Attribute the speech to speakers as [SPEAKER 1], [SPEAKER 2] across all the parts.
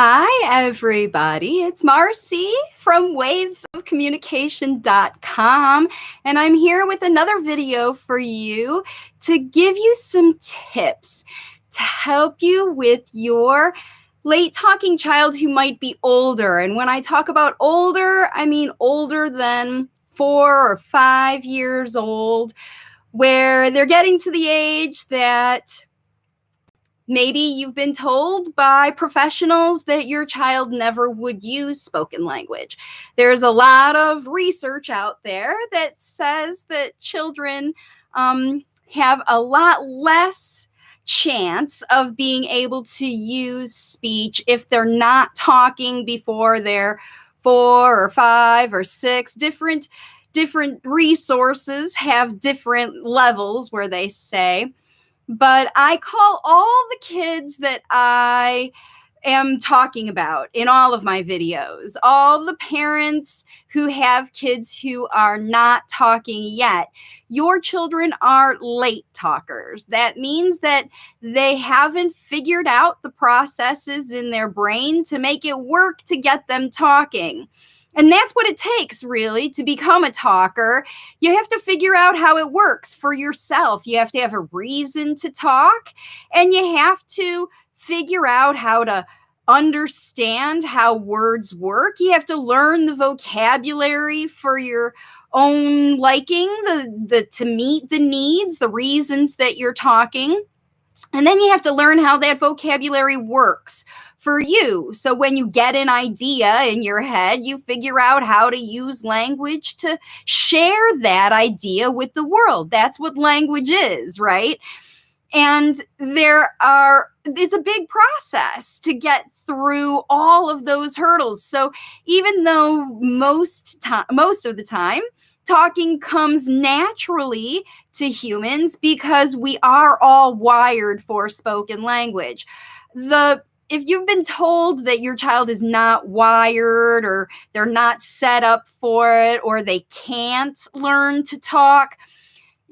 [SPEAKER 1] Hi, everybody. It's Marcy from wavesofcommunication.com, and I'm here with another video for you to give you some tips to help you with your late talking child who might be older. And when I talk about older, I mean older than 4 or 5 years old, where they're getting to the age that maybe you've been told by professionals that your child never would use spoken language. There's a lot of research out there that says that children have a lot less chance of being able to use speech if they're not talking before they're 4 or 5 or 6. Different resources have different levels where they say. But I call all the kids that I am talking about in all of my videos, all the parents who have kids who are not talking yet. Your children are late talkers. That means that they haven't figured out the processes in their brain to make it work to get them talking. And that's what it takes, really, to become a talker. You have to figure out how it works for yourself. You have to have a reason to talk, and you have to figure out how to understand how words work. You have to learn the vocabulary for your own liking, to meet the needs, the reasons that you're talking. And then you have to learn how that vocabulary works for you. So when you get an idea in your head, you figure out how to use language to share that idea with the world. That's what language is, right? And it's a big process to get through all of those hurdles. So even though most of the time, talking comes naturally to humans because we are all wired for spoken language. If you've been told that your child is not wired, or they're not set up for it, or they can't learn to talk,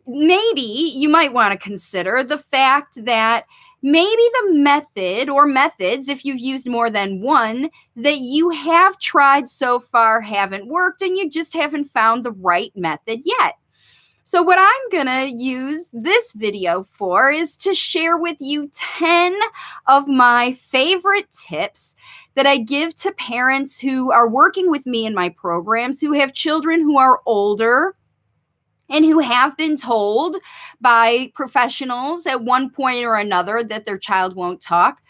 [SPEAKER 1] maybe you might want to consider the fact that maybe the method or methods, if you've used more than one, that you have tried so far haven't worked, and you just haven't found the right method yet. So what I'm going to use this video for is to share with you 10 of my favorite tips that I give to parents who are working with me in my programs, who have children who are older and who have been told by professionals at one point or another that their child won't talk.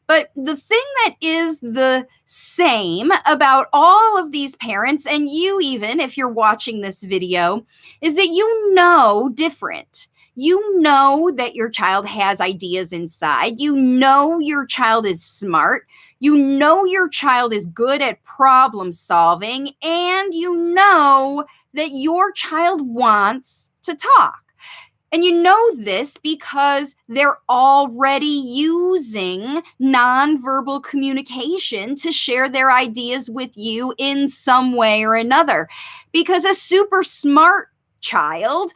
[SPEAKER 1] But the thing that is the same about all of these parents, and you even, if you're watching this video, is that you know different. You know that your child has ideas inside. You know your child is smart. You know your child is good at problem solving. And you know that your child wants to talk. And you know this because they're already using nonverbal communication to share their ideas with you in some way or another. Because a super smart child,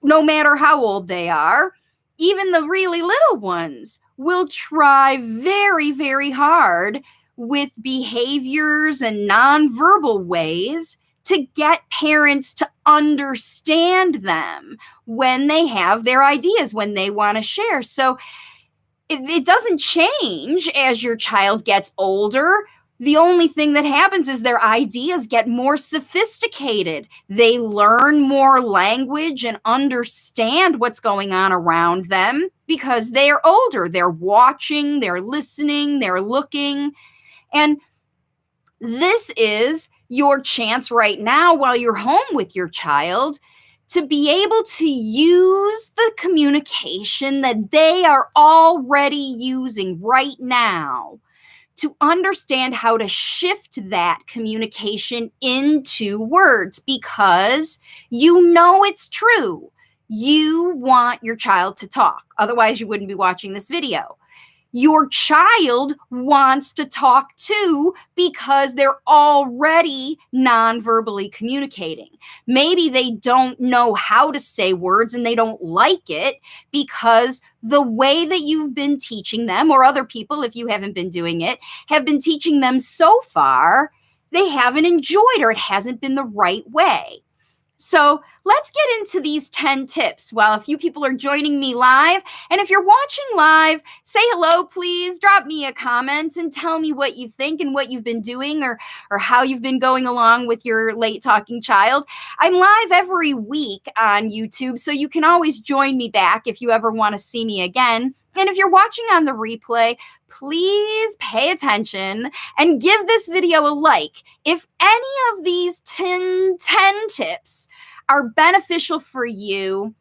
[SPEAKER 1] no matter how old they are, even the really little ones, will try very, very hard with behaviors and nonverbal ways to get parents to understand them when they have their ideas, when they want to share. So it doesn't change as your child gets older. The only thing that happens is their ideas get more sophisticated. They learn more language and understand what's going on around them because they are older. They're watching, they're listening, they're looking. And this is your chance right now while you're home with your child to be able to use the communication that they are already using right now to understand how to shift that communication into words, because you know it's true. You want your child to talk. Otherwise, you wouldn't be watching this video. your child wants to talk to because they're already non-verbally communicating. Maybe they don't know how to say words and they don't like it because the way that you've been teaching them, or other people, if you haven't been doing it, have been teaching them so far, they haven't enjoyed, or it hasn't been the right way. So let's get into these 10 tips while a few people are joining me live. And if you're watching live, say hello, please. Drop me a comment and tell me what you think and what you've been doing, or how you've been going along with your late talking child. I'm live every week on YouTube, so you can always join me back if you ever want to see me again. And if you're watching on the replay, please pay attention and give this video a like. If any of these 10 tips are beneficial for you,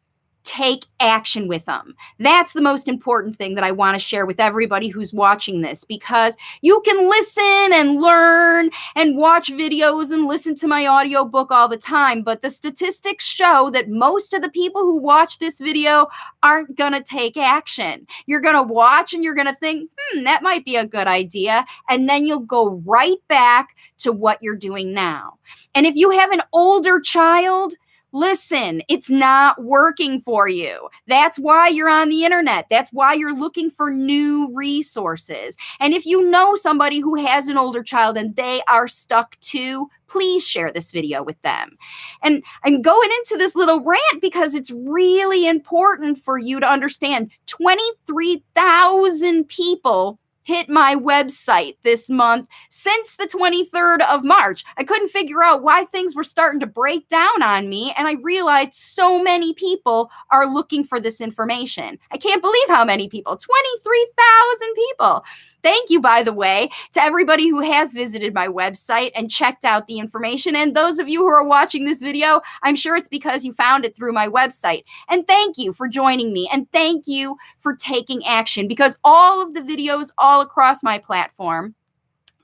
[SPEAKER 1] take action with them. That's the most important thing that I want to share with everybody who's watching this, because you can listen and learn and watch videos and listen to my audiobook all the time, but the statistics show that most of the people who watch this video aren't going to take action. You're going to watch and you're going to think, that might be a good idea, and then you'll go right back to what you're doing now. And if you have an older child, listen, it's not working for you. That's why you're on the internet. That's why you're looking for new resources. And if you know somebody who has an older child and they are stuck too, please share this video with them. And I'm going into this little rant because it's really important for you to understand. 23,000 people hit my website this month since the 23rd of March. I couldn't figure out why things were starting to break down on me, and I realized so many people are looking for this information. I can't believe how many people, 23,000 people. Thank you, by the way, to everybody who has visited my website and checked out the information. And those of you who are watching this video, I'm sure it's because you found it through my website. And thank you for joining me. And thank you for taking action, because all of the videos all across my platform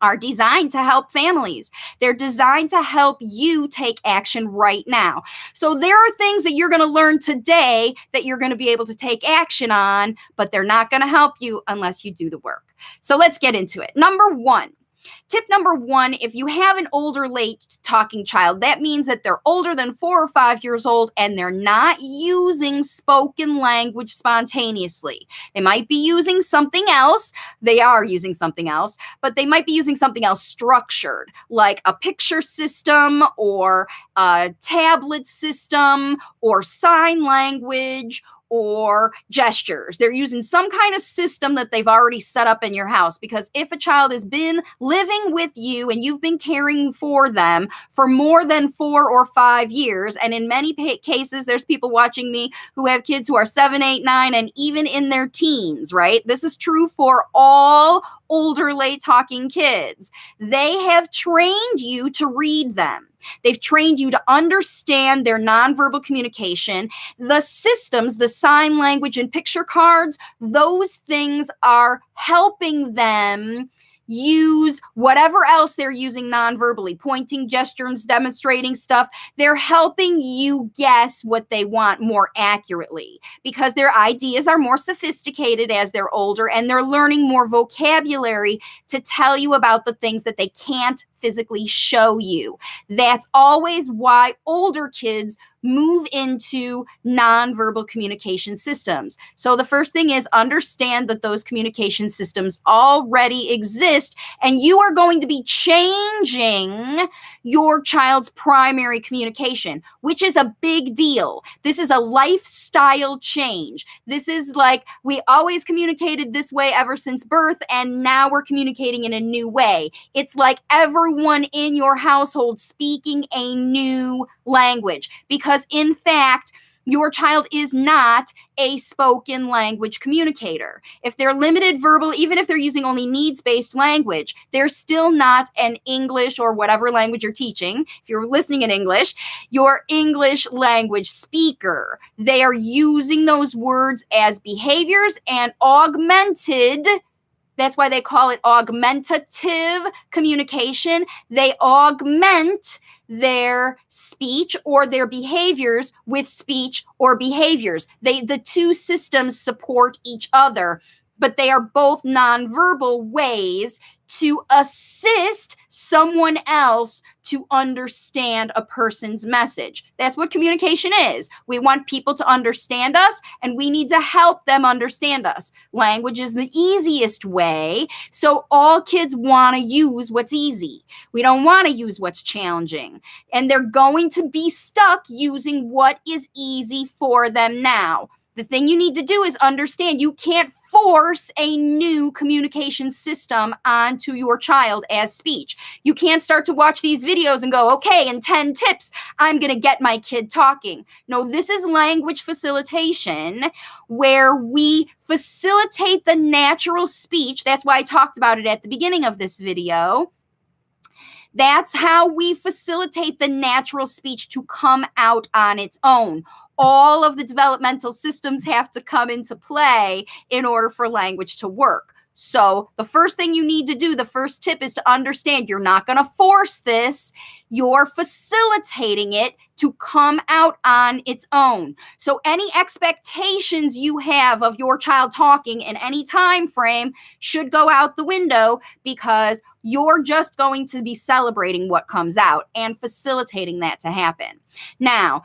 [SPEAKER 1] are designed to help families. They're designed to help you take action right now. So there are things that you're going to learn today that you're going to be able to take action on, but they're not going to help you unless you do the work. So let's get into it. Tip number one, if you have an older late talking child, that means that they're older than 4 or 5 years old and they're not using spoken language spontaneously. They might be using something else. They are using something else, but they might be using something else structured, like a picture system or a tablet system or sign language or gestures. They're using some kind of system that they've already set up in your house, because if a child has been living with you and you've been caring for them for more than 4 or 5 years, and in many cases, there's people watching me who have kids who are 7, 8, 9, and even in their teens, right? This is true for all older late talking kids. They have trained you to read them. They've trained you to understand their nonverbal communication. The systems, the sign language and picture cards, those things are helping them use whatever else they're using nonverbally, pointing, gestures, demonstrating stuff. They're helping you guess what they want more accurately, because their ideas are more sophisticated as they're older, and they're learning more vocabulary to tell you about the things that they can't physically show you. That's always why older kids move into nonverbal communication systems. So the first thing is understand that those communication systems already exist, and you are going to be changing your child's primary communication, which is a big deal. This is a lifestyle change. This is like, we always communicated this way ever since birth, and now we're communicating in a new way. It's like everyone in your household speaking a new language, because in fact, your child is not a spoken language communicator. If they're limited verbal, even if they're using only needs-based language, they're still not an English or whatever language you're teaching. If you're listening in English, your English language speaker. They are using those words as behaviors and augmented. That's why they call it augmentative communication. They augment their speech or their behaviors with speech or behaviors. The two systems support each other. but they are both nonverbal ways to assist someone else to understand a person's message. That's what communication is. We want people to understand us, and we need to help them understand us. Language is the easiest way, so all kids want to use what's easy. We don't want to use what's challenging, and they're going to be stuck using what is easy for them now. The thing you need to do is understand you can't force a new communication system onto your child as speech. You can't start to watch these videos and go, okay, in 10 tips, I'm going to get my kid talking. No, this is language facilitation, where we facilitate the natural speech. That's why I talked about it at the beginning of this video. That's how we facilitate the natural speech to come out on its own. All of the developmental systems have to come into play in order for language to work. So the first thing you need to do, the first tip, is to understand you're not going to force this. You're facilitating it to come out on its own. So any expectations you have of your child talking in any time frame should go out the window, because you're just going to be celebrating what comes out and facilitating that to happen. Now,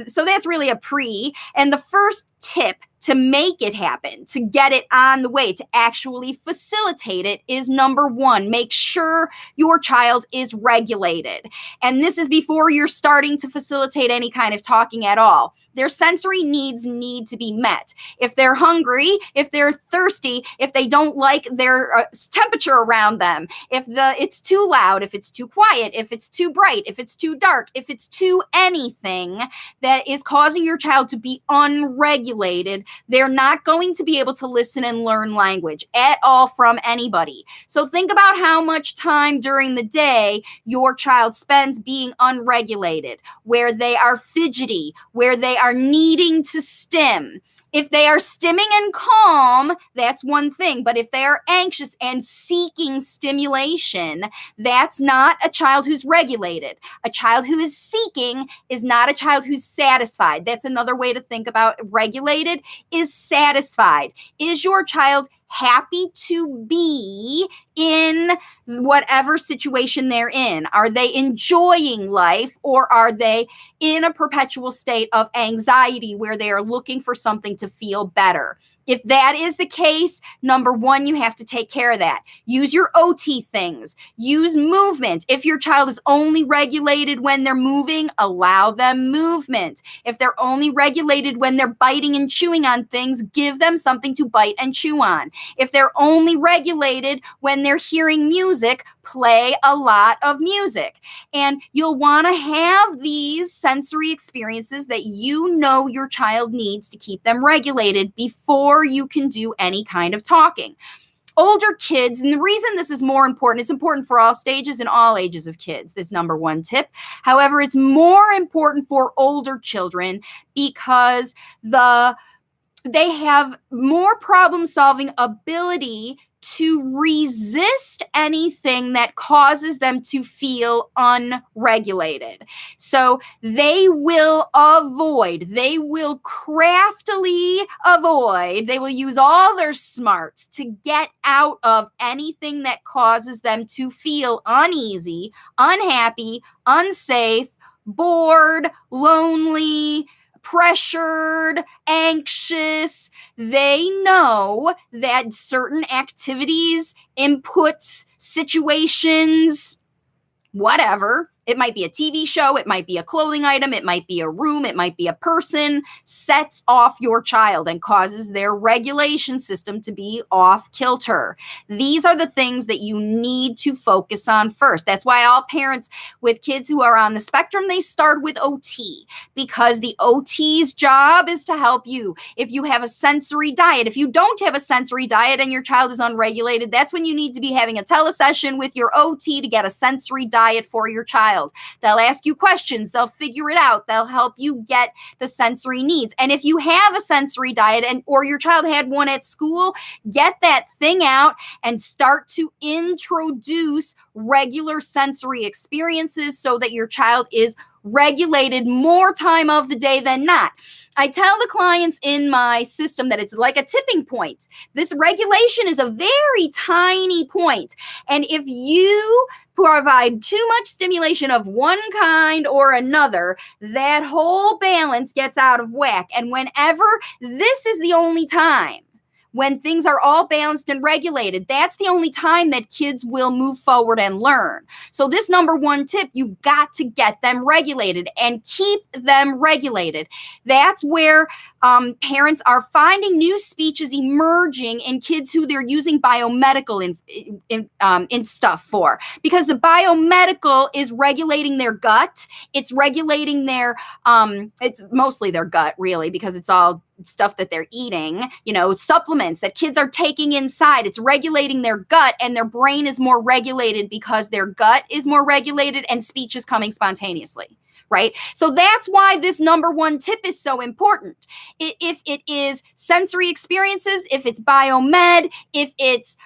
[SPEAKER 1] so that's really a pre. And the first tip to make it happen, to get it on the way, to actually facilitate it, is number one, make sure your child is regulated. And this is before you're starting to facilitate any kind of talking at all. Their sensory needs need to be met. If they're hungry, if they're thirsty, if they don't like their temperature around them, if it's too loud, if it's too quiet, if it's too bright, if it's too dark, if it's too anything that is causing your child to be unregulated, they're not going to be able to listen and learn language at all from anybody. So think about how much time during the day your child spends being unregulated, where they are fidgety, where they are needing to stim. If they are stimming and calm, that's one thing. But if they are anxious and seeking stimulation, that's not a child who's regulated. A child who is seeking is not a child who's satisfied. That's another way to think about regulated, is satisfied. Is your child happy to be in whatever situation they're in? Are they enjoying life, or are they in a perpetual state of anxiety where they are looking for something to feel better? If that is the case, number one, you have to take care of that. Use your OT things. Use movement. If your child is only regulated when they're moving, allow them movement. If they're only regulated when they're biting and chewing on things, give them something to bite and chew on. If they're only regulated when they're hearing music, play a lot of music. And you'll want to have these sensory experiences that you know your child needs to keep them regulated before you can do any kind of talking. Older kids, and the reason this is more important, it's important for all stages and all ages of kids, this number one tip. However, it's more important for older children because they have more problem-solving ability to resist anything that causes them to feel unregulated. So they will avoid, they will craftily avoid, they will use all their smarts to get out of anything that causes them to feel uneasy, unhappy, unsafe, bored, lonely, pressured, anxious. They know that certain activities, inputs, situations, whatever, it might be a TV show, it might be a clothing item, it might be a room, it might be a person, sets off your child and causes their regulation system to be off kilter. These are the things that you need to focus on first. That's why all parents with kids who are on the spectrum, they start with OT, because the OT's job is to help you. If you have a sensory diet, if you don't have a sensory diet and your child is unregulated, that's when you need to be having a telesession with your OT to get a sensory diet for your child. They'll ask you questions. They'll figure it out. They'll help you get the sensory needs. And if you have a sensory diet or your child had one at school, get that thing out and start to introduce regular sensory experiences so that your child is regulated more time of the day than not. I tell the clients in my system that it's like a tipping point. This regulation is a very tiny point. And if you provide too much stimulation of one kind or another, that whole balance gets out of whack. And whenever this is the only time when things are all balanced and regulated, that's the only time that kids will move forward and learn. So this number one tip, you've got to get them regulated and keep them regulated. That's where parents are finding new speeches emerging in kids who they're using biomedical in stuff for, because the biomedical is regulating their gut. It's regulating their, it's mostly their gut really, because it's all stuff that they're eating, supplements that kids are taking inside. It's regulating their gut, and their brain is more regulated because their gut is more regulated and speech is coming spontaneously. Right? So that's why this number one tip is so important. If it is sensory experiences, if it's biomed, if it's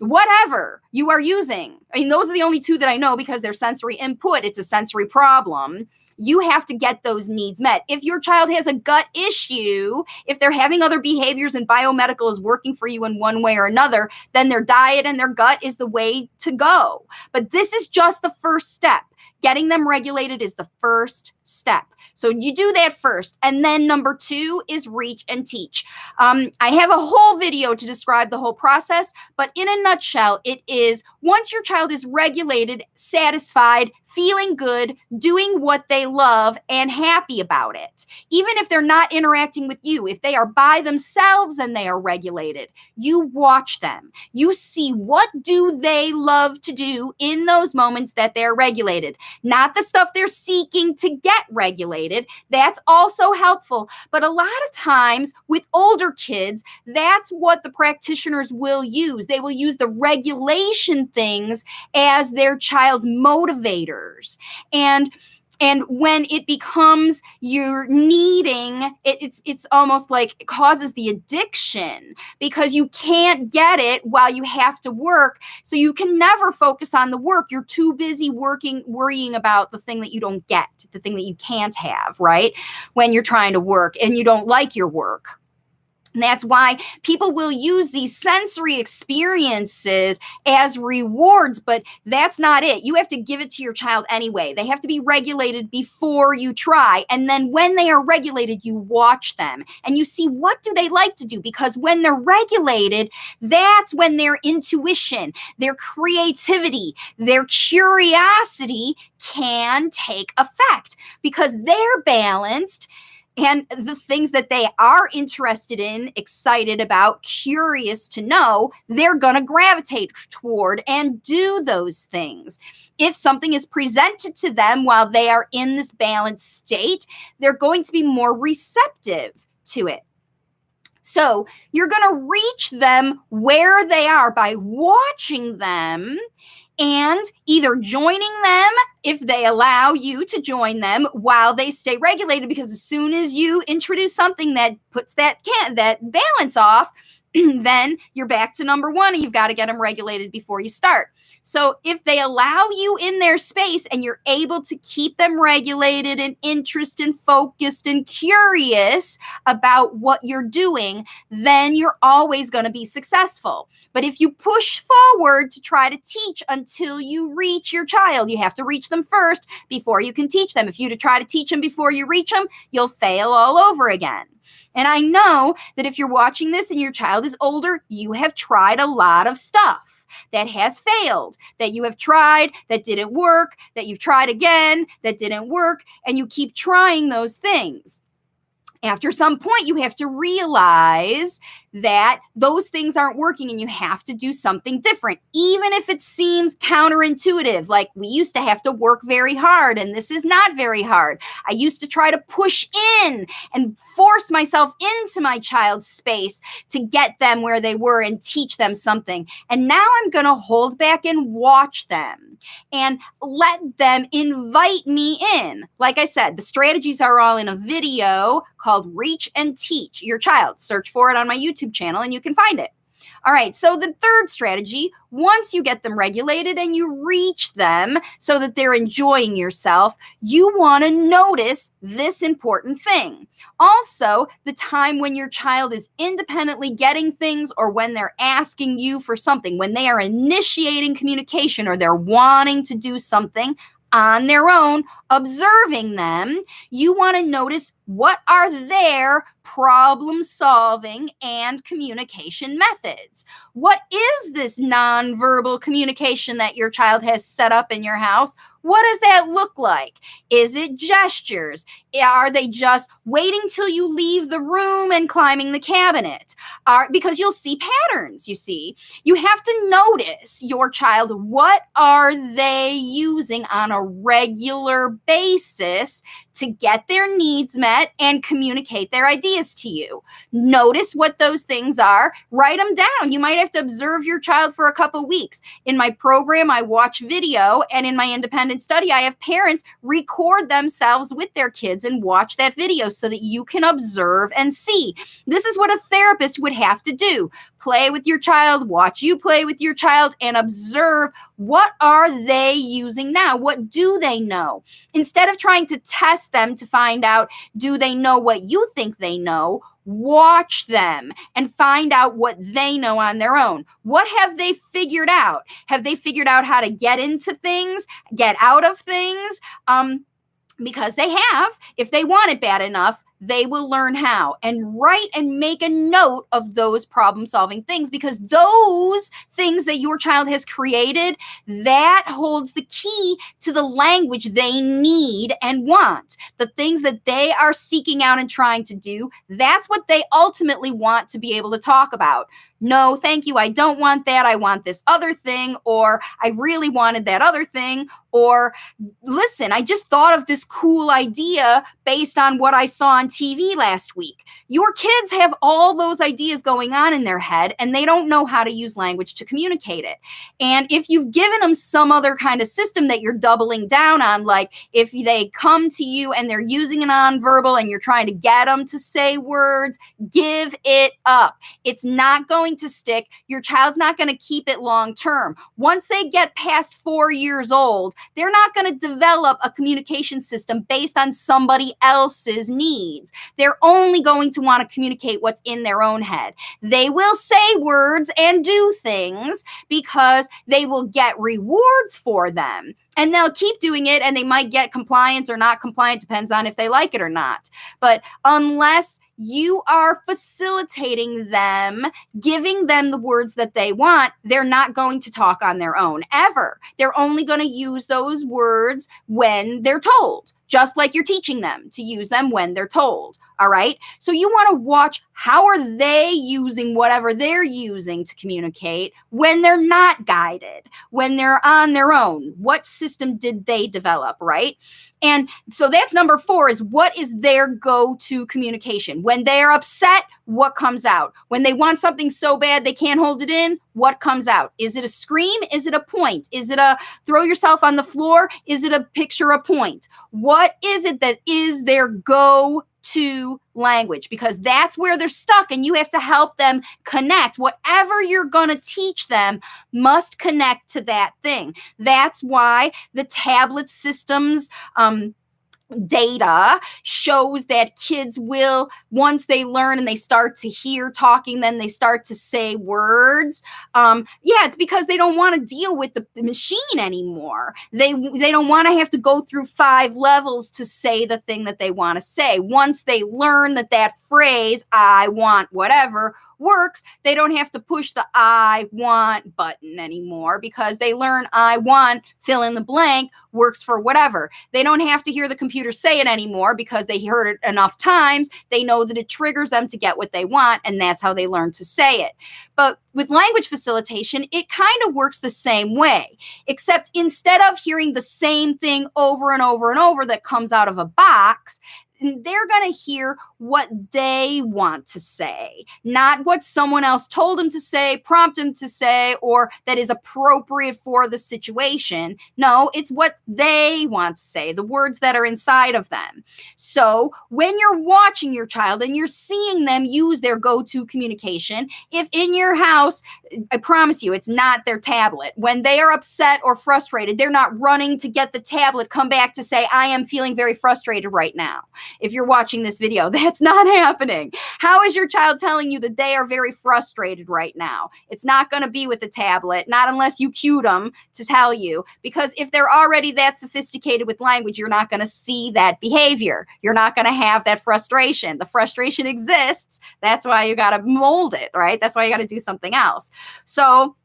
[SPEAKER 1] whatever you are using. I mean, those are the only two that I know because they're sensory input. It's a sensory problem. You have to get those needs met. If your child has a gut issue, if they're having other behaviors and biomedical is working for you in one way or another, then their diet and their gut is the way to go. But this is just the first step. Getting them regulated is the first step. So you do that first. And then number two is reach and teach. I have a whole video to describe the whole process, but in a nutshell, it is once your child is regulated, satisfied, feeling good, doing what they love, and happy about it. Even if they're not interacting with you, if they are by themselves and they are regulated, you watch them. You see what do they love to do in those moments that they're regulated. Not the stuff they're seeking to get regulated. That's also helpful. But a lot of times with older kids, that's what the practitioners will use. They will use the regulation things as their child's motivators. And when it becomes you're needing, it's almost like it causes the addiction because you can't get it while you have to work. So you can never focus on the work. You're too busy worrying about the thing that you don't get, the thing that you can't have, right? When you're trying to work and you don't like your work. And that's why people will use these sensory experiences as rewards, but that's not it. You have to give it to your child anyway. They have to be regulated before you try. And then when they are regulated, you watch them and you see what do they like to do? Because when they're regulated, that's when their intuition, their creativity, their curiosity can take effect because they're balanced. And the things that they are interested in, excited about, curious to know, they're going to gravitate toward and do those things. If something is presented to them while they are in this balanced state, they're going to be more receptive to it. So you're going to reach them where they are by watching them and either joining them if they allow you to join them while they stay regulated, because as soon as you introduce something that puts that balance off, then you're back to number one and you've got to get them regulated before you start. So if they allow you in their space and you're able to keep them regulated and interested and focused and curious about what you're doing, then you're always going to be successful. But if you push forward to try to teach until you reach your child, you have to reach them first before you can teach them. If you try to teach them before you reach them, you'll fail all over again. And I know that if you're watching this and your child is older, you have tried a lot of stuff that has failed, that you have tried, that didn't work, that you've tried again, that didn't work, and you keep trying those things. After some point, you have to realize that those things aren't working and you have to do something different, even if it seems counterintuitive. Like we used to have to work very hard and this is not very hard. I used to try to push in and force myself into my child's space to get them where they were and teach them something. And now I'm going to hold back and watch them and let them invite me in. Like I said, the strategies are all in a video called Reach and Teach Your Child. Search for it on my YouTube channel and you can find it. All right, so the third strategy, once you get them regulated and you reach them so that they're enjoying yourself, you want to notice this important thing. Also, the time when your child is independently getting things or when they're asking you for something, when they are initiating communication or they're wanting to do something on their own, observing them, you want to notice what are their problem solving and communication methods. What is this nonverbal communication that your child has set up in your house? What does that look like? Is it gestures? Are they just waiting till you leave the room and climbing the cabinet? Because you'll see patterns, you see. You have to notice your child. What are they using on a regular basis to get their needs met and communicate their ideas to you? Notice what those things are. Write them down. You might have to observe your child for a couple weeks. In my program, I watch video, and in my independent study, I have parents record themselves with their kids and watch that video so that you can observe and see. This is what a therapist would have to do. Play with your child, watch you play with your child, and observe what are they using now? What do they know? Instead of trying to test them to find out, do they know what you think they know? Watch them and find out what they know on their own. What have they figured out? Have they figured out how to get into things, get out of things? Because they have. If they want it bad enough, they will learn how. And write and make a note of those problem-solving things, because those things that your child has created, that holds the key to the language they need and want. The things that they are seeking out and trying to do, that's what they ultimately want to be able to talk about. No, thank you, I don't want that. I want this other thing, or I really wanted that other thing, or listen, I just thought of this cool idea based on what I saw on TV last week. Your kids have all those ideas going on in their head, and they don't know how to use language to communicate it. And if you've given them some other kind of system that you're doubling down on, like if they come to you and they're using a nonverbal and you're trying to get them to say words, give it up. It's not going to stick. Your child's not going to keep it long term. Once they get past 4 years old, they're not going to develop a communication system based on somebody else's needs. They're only going to want to communicate what's in their own head. They will say words and do things because they will get rewards for them. And they'll keep doing it, and they might get compliant or not compliant, depends on if they like it or not. But unless you are facilitating them, giving them the words that they want, they're not going to talk on their own, ever. They're only going to use those words when they're told, just like you're teaching them to use them when they're told. All right. So you want to watch, how are they using whatever they're using to communicate when they're not guided, when they're on their own? What system did they develop? Right. And so that's number 4, is what is their go-to communication? When they're upset, what comes out? When they want something so bad they can't hold it in, what comes out? Is it a scream? Is it a point? Is it a throw yourself on the floor? Is it a picture a point? What is it that is their go-to language? Because that's where they're stuck, and you have to help them connect. Whatever you're going to teach them must connect to that thing. That's why the tablet systems data shows that kids will, once they learn and they start to hear talking, then they start to say words. It's because they don't want to deal with the machine anymore. They don't want to have to go through 5 levels to say the thing that they want to say. Once they learn that phrase, I want whatever, works, they don't have to push the I want button anymore, because they learn I want, fill in the blank, works for whatever. They don't have to hear the computer say it anymore, because they heard it enough times. They know that it triggers them to get what they want, and that's how they learn to say it. But with language facilitation, it kind of works the same way, except instead of hearing the same thing over and over and over that comes out of a box, they're going to hear what they want to say, not what someone else told them to say, prompted them to say, or that is appropriate for the situation. No, it's what they want to say, the words that are inside of them. So when you're watching your child and you're seeing them use their go-to communication, if in your house, I promise you, it's not their tablet. When they are upset or frustrated, they're not running to get the tablet, come back to say, I am feeling very frustrated right now. If you're watching this video, that's not happening. How is your child telling you that they are very frustrated right now? It's not going to be with the tablet, not unless you cued them to tell you, because if they're already that sophisticated with language, you're not going to see that behavior. You're not going to have that frustration. The frustration exists. That's why you got to mold it, right? That's why you got to do something else. So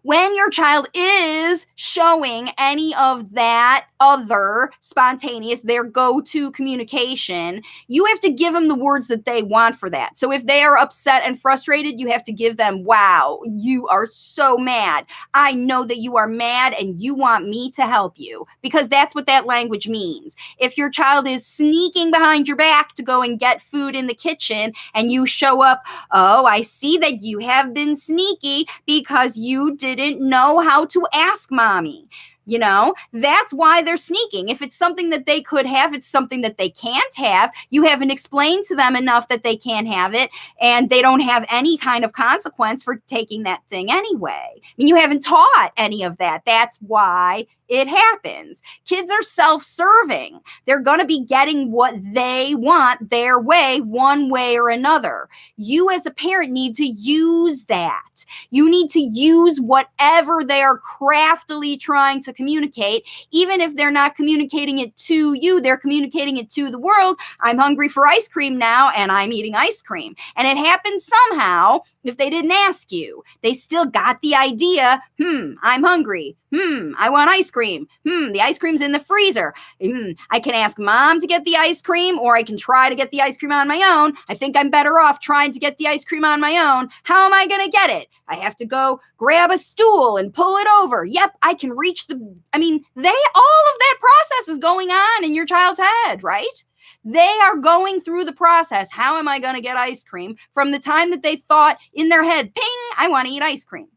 [SPEAKER 1] when your child is showing any of that other spontaneous, their go-to communication, you have to give them the words that they want for that. So if they are upset and frustrated, you have to give them, wow, you are so mad. I know that you are mad and you want me to help you, because that's what that language means. If your child is sneaking behind your back to go and get food in the kitchen and you show up, oh, I see that you have been sneaky because you didn't know how to ask mommy. You know, that's why they're sneaking. If it's something that they could have, it's something that they can't have. You haven't explained to them enough that they can't have it, and they don't have any kind of consequence for taking that thing anyway. I mean, you haven't taught any of that. That's why it happens. Kids are self-serving. They're going to be getting what they want their way, one way or another. You as a parent need to use that. You need to use whatever they are craftily trying to communicate, even if they're not communicating it to you, they're communicating it to the world. I'm hungry for ice cream now, and I'm eating ice cream. And it happens somehow. If they didn't ask you, they still got the idea, I'm hungry. I want ice cream. The ice cream's in the freezer. I can ask mom to get the ice cream, or I can try to get the ice cream on my own. I think I'm better off trying to get the ice cream on my own. How am I going to get it? I have to go grab a stool and pull it over. Yep, I can reach all of that process is going on in your child's head, right? They are going through the process. How am I going to get ice cream? From the time that they thought in their head, ping, I want to eat ice cream.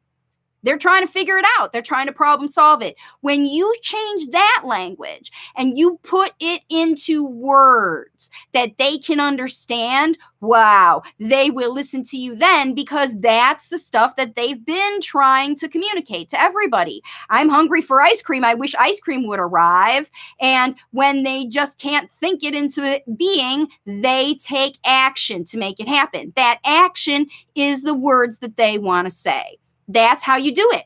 [SPEAKER 1] They're trying to figure it out. They're trying to problem solve it. When you change that language and you put it into words that they can understand, wow, they will listen to you then, because that's the stuff that they've been trying to communicate to everybody. I'm hungry for ice cream. I wish ice cream would arrive. And when they just can't think it into being, they take action to make it happen. That action is the words that they want to say. That's how you do it.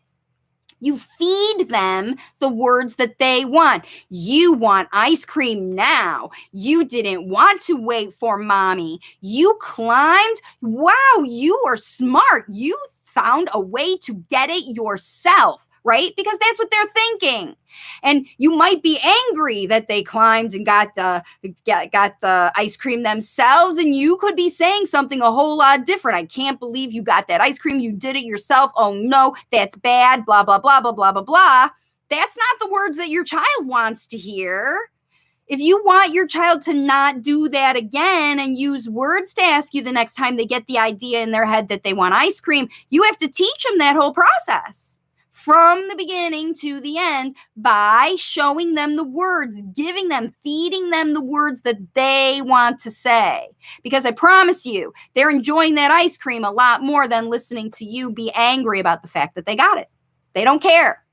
[SPEAKER 1] You feed them the words that they want. You want ice cream now. You didn't want to wait for mommy. You climbed. Wow, you are smart. You found a way to get it yourself, right? Because that's what they're thinking. And you might be angry that they climbed and got the ice cream themselves, and you could be saying something a whole lot different. I can't believe you got that ice cream. You did it yourself. Oh no, that's bad. Blah, blah, blah, blah, blah, blah, blah. That's not the words that your child wants to hear. If you want your child to not do that again and use words to ask you the next time they get the idea in their head that they want ice cream, you have to teach them that whole process from the beginning to the end by showing them the words, feeding them the words that they want to say. Because I promise you, they're enjoying that ice cream a lot more than listening to you be angry about the fact that they got it. They don't care.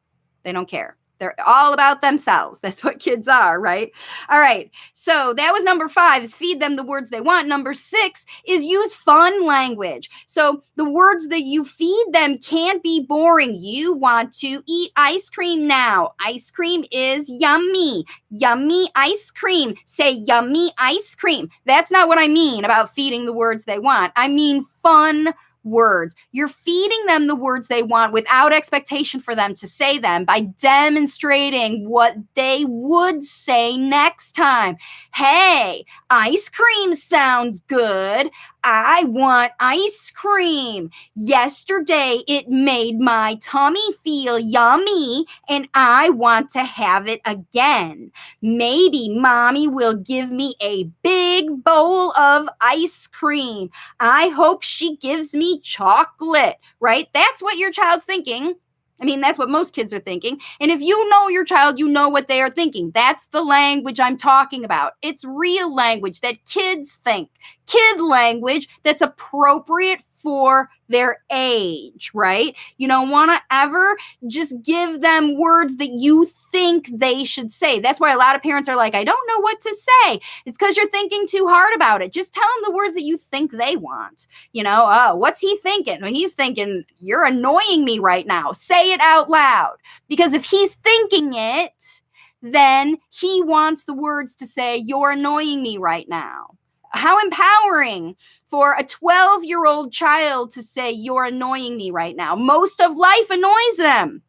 [SPEAKER 1] They don't care. They're all about themselves. That's what kids are, right? All right. So that was number 5, is feed them the words they want. Number 6 is use fun language. So the words that you feed them can't be boring. You want to eat ice cream now. Ice cream is yummy. Yummy ice cream. Say yummy ice cream. That's not what I mean about feeding the words they want. I mean fun words. You're feeding them the words they want without expectation for them to say them, by demonstrating what they would say next time. Hey, ice cream sounds good. I want ice cream. Yesterday, it made my tummy feel yummy, and I want to have it again. Maybe mommy will give me a big bowl of ice cream. I hope she gives me chocolate, right? That's what your child's thinking. I mean, that's what most kids are thinking. And if you know your child, you know what they are thinking. That's the language I'm talking about. It's real language that kids think, kid language that's appropriate for their age, right? You don't want to ever just give them words that you think they should say. That's why a lot of parents are like, I don't know what to say. It's because you're thinking too hard about it. Just tell them the words that you think they want. What's he thinking? Well, he's thinking, you're annoying me right now. Say it out loud. Because if he's thinking it, then he wants the words to say, you're annoying me right now. How empowering for a 12-year-old child to say, you're annoying me right now. Most of life annoys them.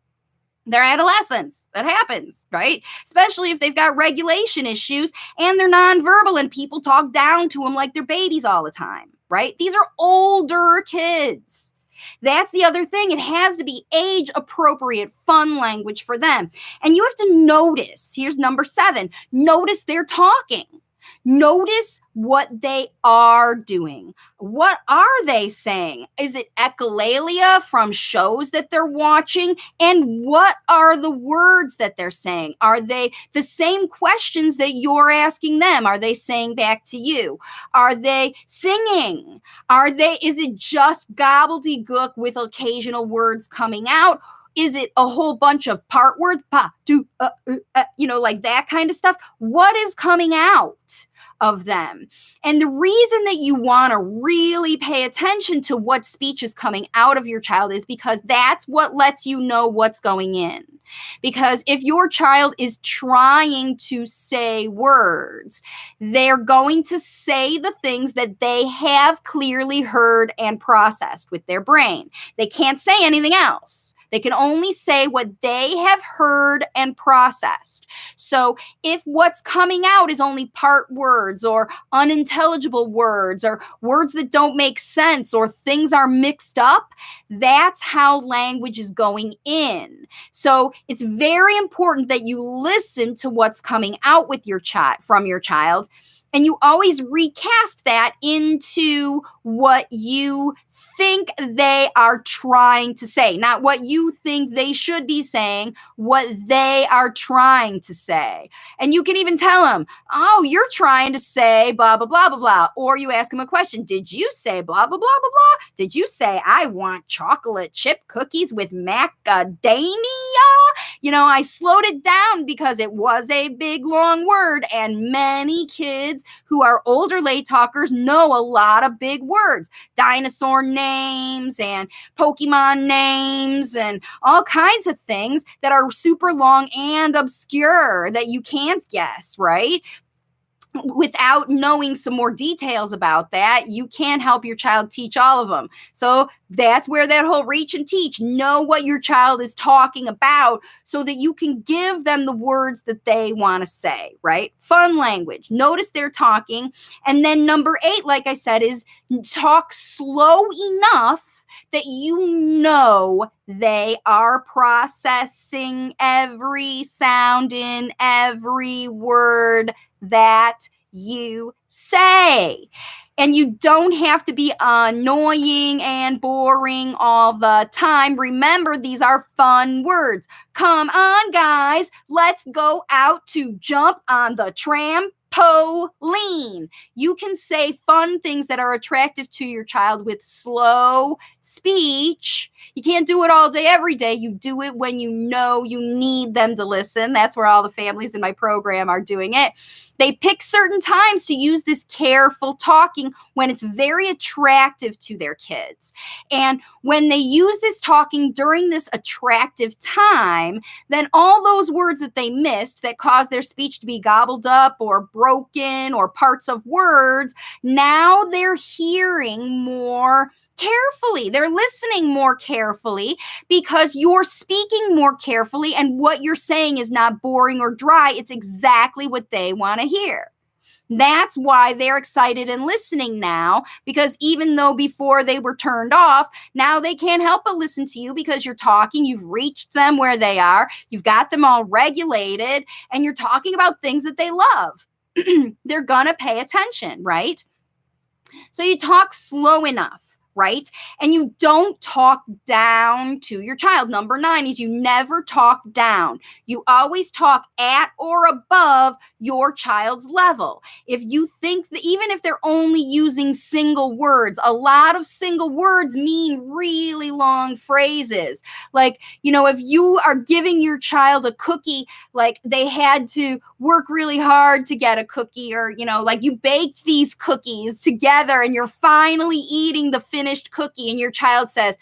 [SPEAKER 1] They're adolescents. That happens, right? Especially if they've got regulation issues and they're nonverbal and people talk down to them like they're babies all the time, right? These are older kids. That's the other thing. It has to be age-appropriate, fun language for them. And you have to notice, here's number 7, notice they're talking. Notice what they are doing. What are they saying? Is it echolalia from shows that they're watching? And what are the words that they're saying? Are they the same questions that you're asking them? Are they saying back to you? Are they singing? Is it just gobbledygook with occasional words coming out? Is it a whole bunch of part words? Pa, do, like that kind of stuff? What is coming out of them? And the reason that you want to really pay attention to what speech is coming out of your child is because that's what lets you know what's going in. Because if your child is trying to say words, they're going to say the things that they have clearly heard and processed with their brain. They can't say anything else. They can only say what they have heard and processed. So if what's coming out is only part words or unintelligible words or words that don't make sense or things are mixed up, that's how language is going in. So it's very important that you listen to what's coming out with your from your child. And you always recast that into what you think they are trying to say, not what you think they should be saying, what they are trying to say. And you can even tell them, oh, you're trying to say blah, blah, blah, blah, blah. Or you ask them a question. Did you say blah, blah, blah, blah, blah? Did you say, I want chocolate chip cookies with macadamia? I slowed it down because it was a big, long word. And many kids who are older late talkers know a lot of big words, dinosaur names and Pokemon names and all kinds of things that are super long and obscure that you can't guess, right? Without knowing some more details about that, you can't help your child teach all of them. So that's where that whole reach and teach, know what your child is talking about so that you can give them the words that they want to say, right? Fun language. Notice they're talking. And then number 8, like I said, is talk slow enough that you know they are processing every sound in every word that you say. And you don't have to be annoying and boring all the time. Remember, these are fun words. Come on, guys, let's go out to jump on the trampoline. You can say fun things that are attractive to your child with slow speech. You can't do it all day, every day. You do it when you know you need them to listen. That's where all the families in my program are doing it. They pick certain times to use this careful talking when it's very attractive to their kids. And when they use this talking during this attractive time, then all those words that they missed that caused their speech to be gobbled up or broken or parts of words, now they're hearing more carefully. They're listening more carefully because you're speaking more carefully and what you're saying is not boring or dry. It's exactly what they want to hear. That's why they're excited and listening now, because even though before they were turned off, now they can't help but listen to you because you're talking, you've reached them where they are, you've got them all regulated, and you're talking about things that they love. They're gonna pay attention, right? So you talk slow enough, right? And you don't talk down to your child. Number 9 is you never talk down. You always talk at or above your child's level. If you think that, even if they're only using single words, a lot of single words mean really long phrases. Like, if you are giving your child a cookie, like they had to work really hard to get a cookie, or, like you baked these cookies together and you're finally eating the finished cookie, and your child says,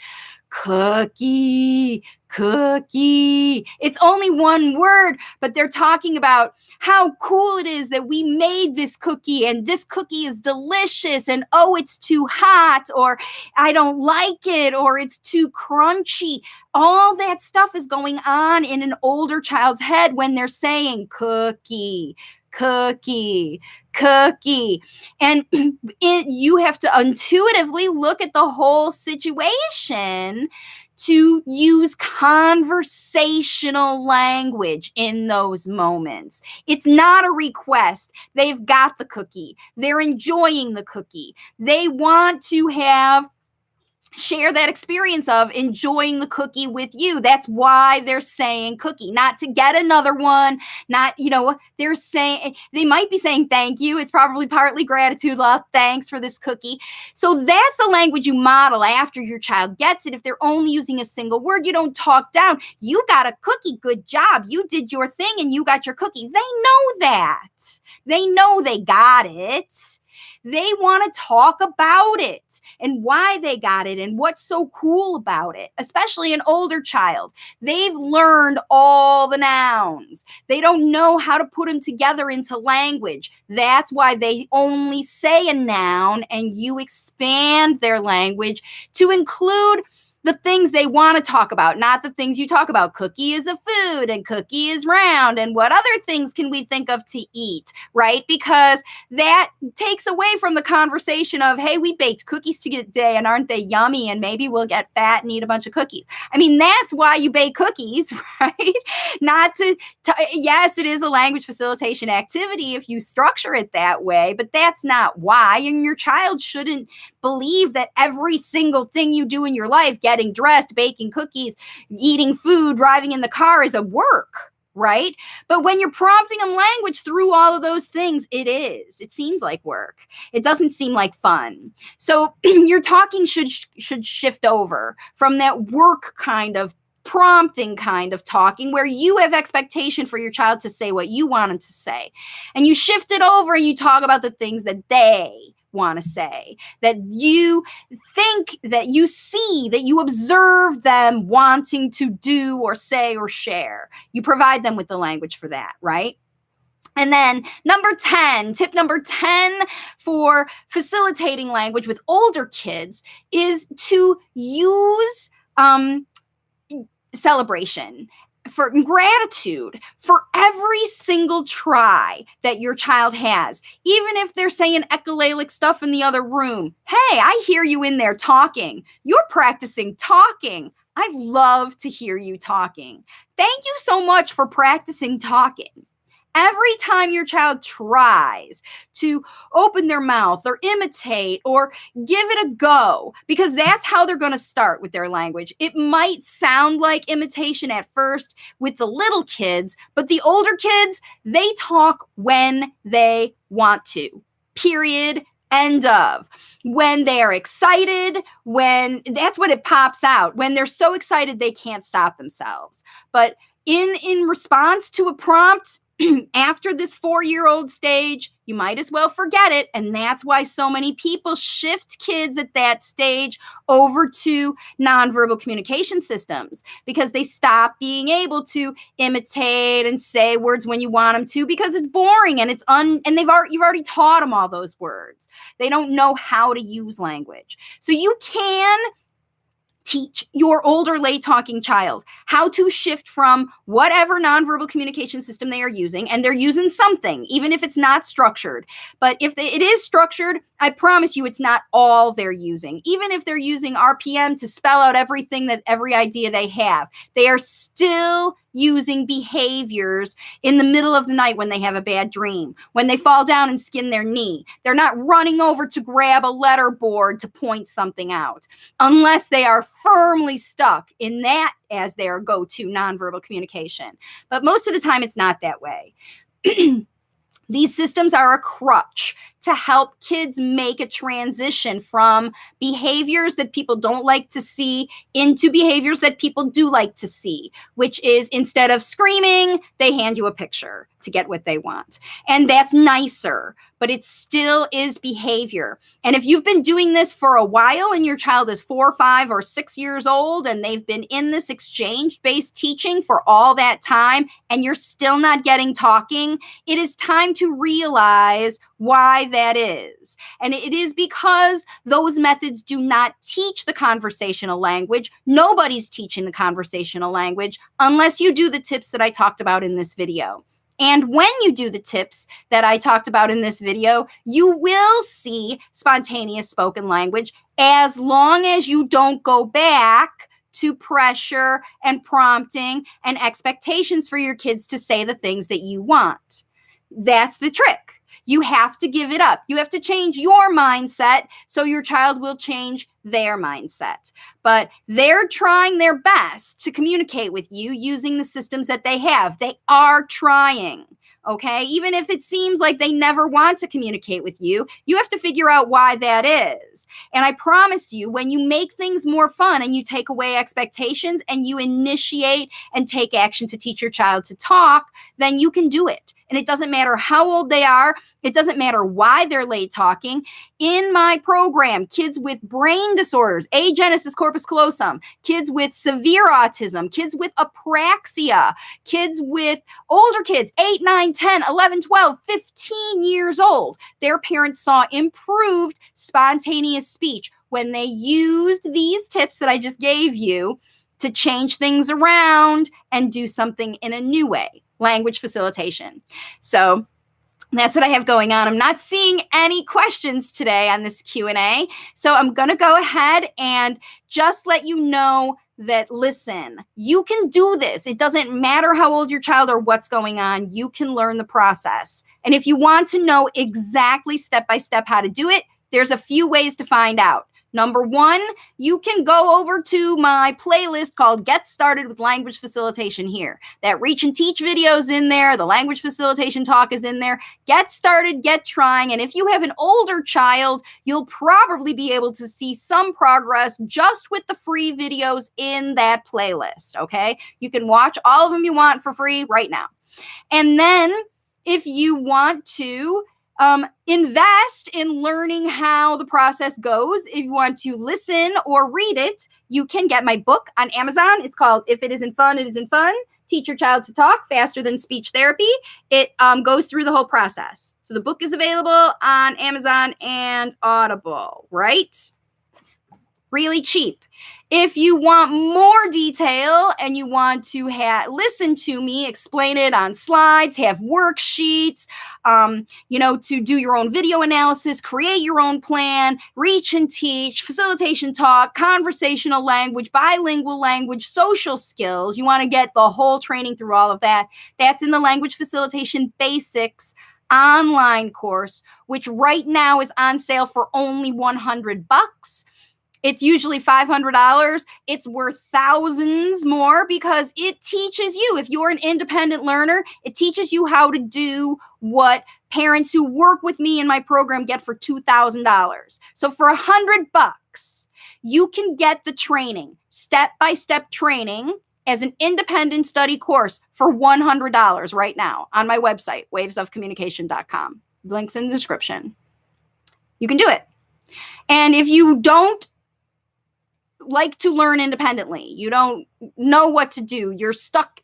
[SPEAKER 1] cookie, cookie. It's only one word, but they're talking about how cool it is that we made this cookie, and this cookie is delicious, and oh, it's too hot, or I don't like it, or it's too crunchy. All that stuff is going on in an older child's head when they're saying cookie, cookie, cookie. And you have to intuitively look at the whole situation to use conversational language in those moments. It's not a request. They've got the cookie. They're enjoying the cookie. They want to share that experience of enjoying the cookie with you. That's why they're saying cookie, not to get another one, not, they're saying, they might be saying thank you. It's probably partly gratitude, love, thanks for this cookie. So that's the language you model after your child gets it. If they're only using a single word, you don't talk down. You got a cookie, good job. You did your thing and you got your cookie. They know that. They know they got it. They want to talk about it and why they got it and what's so cool about it, especially an older child. They've learned all the nouns. They don't know how to put them together into language. That's why they only say a noun, and you expand their language to include the things they want to talk about, not the things you talk about. Cookie is a food and cookie is round, and what other things can we think of to eat, right? Because that takes away from the conversation of, hey, we baked cookies today and aren't they yummy, and maybe we'll get fat and eat a bunch of cookies. I mean, that's why you bake cookies, right? Not to yes, it is a language facilitation activity if you structure it that way, but that's not why. And your child shouldn't believe that every single thing you do in your life, getting dressed, baking cookies, eating food, driving in the car, is a work, right? But when you're prompting them language through all of those things, it seems like work. It doesn't seem like fun. So your talking should shift over from that work kind of prompting kind of talking, where you have expectation for your child to say what you want them to say, and you shift it over and you talk about the things that they want to say, that you think, that you see, that you observe them wanting to do or say or share. You provide them with the language for that, right? And then tip number 10 for facilitating language with older kids is to use celebration, for gratitude for every single try that your child has. Even if they're saying echolalic stuff in the other room. Hey, I hear you in there talking. You're practicing talking. I love to hear you talking. Thank you so much for practicing talking. Every time your child tries to open their mouth or imitate or give it a go, because that's how they're going to start with their language. It might sound like imitation at first with the little kids, but the older kids, they talk when they want to. Period. End of. When they are excited, that's when it pops out. When they're so excited, they can't stop themselves. But in response to a prompt, after this 4-year-old stage, you might as well forget it. And that's why so many people shift kids at that stage over to nonverbal communication systems, because they stop being able to imitate and say words when you want them to, because it's boring and you've already taught them all those words. They don't know how to use language. So you can Teach your older late talking child how to shift from whatever nonverbal communication system they are using, and they're using something, even if it's not structured. But if it is structured, I promise you it's not all they're using. Even if they're using RPM to spell out everything, that every idea they have, they are still using behaviors in the middle of the night when they have a bad dream, when they fall down and skin their knee. They're not running over to grab a letter board to point something out, unless they are firmly stuck in that as their go-to nonverbal communication. But most of the time, it's not that way. These systems are a crutch to help kids make a transition from behaviors that people don't like to see into behaviors that people do like to see, which is, instead of screaming, they hand you a picture to get what they want. And that's nicer, but it still is behavior. And if you've been doing this for a while and your child is 4, 5, or 6 years old, and they've been in this exchange-based teaching for all that time, and you're still not getting talking, it is time to realize why that is. And it is because those methods do not teach the conversational language. Nobody's teaching the conversational language unless you do the tips that I talked about in this video. And when you do the tips that I talked about in this video, you will see spontaneous spoken language, as long as you don't go back to pressure and prompting and expectations for your kids to say the things that you want. That's the trick. You have to give it up. You have to change your mindset so your child will change their mindset. But they're trying their best to communicate with you using the systems that they have. They are trying. Okay, even if it seems like they never want to communicate with you, you have to figure out why that is. And I promise you, when you make things more fun and you take away expectations and you initiate and take action to teach your child to talk, then you can do it. And it doesn't matter how old they are. It doesn't matter why they're late talking. In my program, kids with brain disorders, agenesis corpus callosum, kids with severe autism, kids with apraxia, kids with older kids, 8, 9, 10, 11, 12, 15 years old, their parents saw improved spontaneous speech when they used these tips that I just gave you to change things around and do something in a new way. Language facilitation. So that's what I have going on. I'm not seeing any questions today on this Q&A. So I'm going to go ahead and just let you know that, listen, you can do this. It doesn't matter how old your child or what's going on. You can learn the process. And if you want to know exactly step by step how to do it, there's a few ways to find out. Number one, you can go over to my playlist called Get Started with Language Facilitation here. That Reach and Teach video is in there. The Language Facilitation talk is in there. Get started, get trying. And if you have an older child, you'll probably be able to see some progress just with the free videos in that playlist, okay? You can watch all of them you want for free right now. And then if you want to invest in learning how the process goes, if you want to listen or read it, you can get my book on Amazon. It's called If It Isn't Fun, It Isn't Fun. Teach Your Child to Talk Faster Than Speech Therapy. It goes through the whole process. So the book is available on Amazon and Audible, right? Really cheap. If you want more detail and you want to listen to me explain it on slides, have worksheets, to do your own video analysis, create your own plan, reach and teach, facilitation talk, conversational language, bilingual language, social skills, you want to get the whole training through all of that, that's in the Language Facilitation Basics online course, which right now is on sale for only $100. It's usually $500. It's worth thousands more because it teaches you, if you're an independent learner, it teaches you how to do what parents who work with me in my program get for $2,000. So for $100, you can get the training, step-by-step training as an independent study course for $100 right now on my website, wavesofcommunication.com. Links in the description. You can do it. And if you don't like to learn independently. You don't know what to do. You're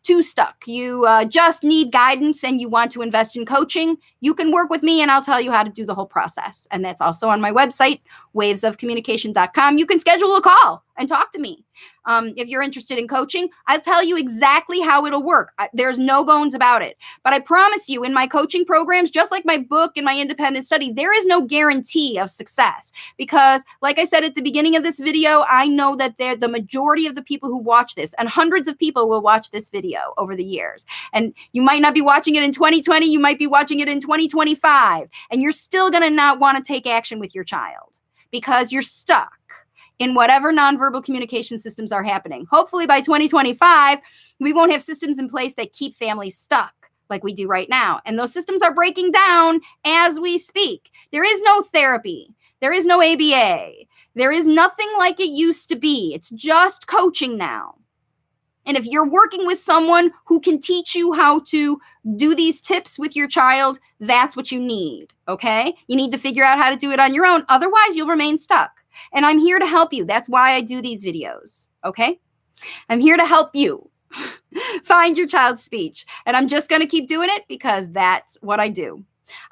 [SPEAKER 1] too stuck. You just need guidance and you want to invest in coaching. You can work with me and I'll tell you how to do the whole process. And that's also on my website, wavesofcommunication.com. You can schedule a call and talk to me. If you're interested in coaching, I'll tell you exactly how it'll work. There's no bones about it. But I promise you, in my coaching programs, just like my book and my independent study, there is no guarantee of success. Because, like I said at the beginning of this video, I know that the majority of the people who watch this, and hundreds of people will watch this video over the years. And you might not be watching it in 2020, you might be watching it in 2025. And you're still going to not want to take action with your child because you're stuck in whatever nonverbal communication systems are happening. Hopefully by 2025, we won't have systems in place that keep families stuck like we do right now. And those systems are breaking down as we speak. There is no therapy. There is no ABA. There is nothing like it used to be. It's just coaching now. And if you're working with someone who can teach you how to do these tips with your child, that's what you need, okay? You need to figure out how to do it on your own. Otherwise, you'll remain stuck. And I'm here to help you. That's why I do these videos, okay? I'm here to help you find your child's speech. And I'm just going to keep doing it because that's what I do.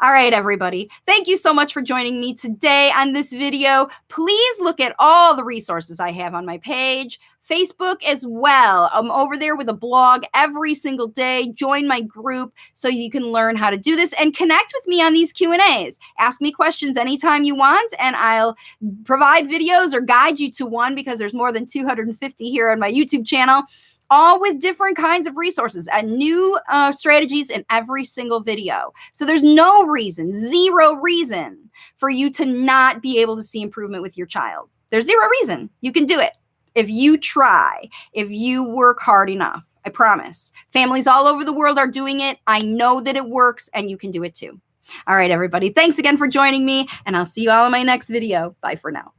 [SPEAKER 1] All right, everybody. Thank you so much for joining me today on this video. Please look at all the resources I have on my page, Facebook as well. I'm over there with a blog every single day. Join my group so you can learn how to do this and connect with me on these Q&As. Ask me questions anytime you want, and I'll provide videos or guide you to one because there's more than 250 here on my YouTube channel, all with different kinds of resources and new strategies in every single video. So there's no reason, zero reason for you to not be able to see improvement with your child. There's zero reason. You can do it if you try, if you work hard enough. I promise. Families all over the world are doing it. I know that it works and you can do it too. All right, everybody. Thanks again for joining me, and I'll see you all in my next video. Bye for now.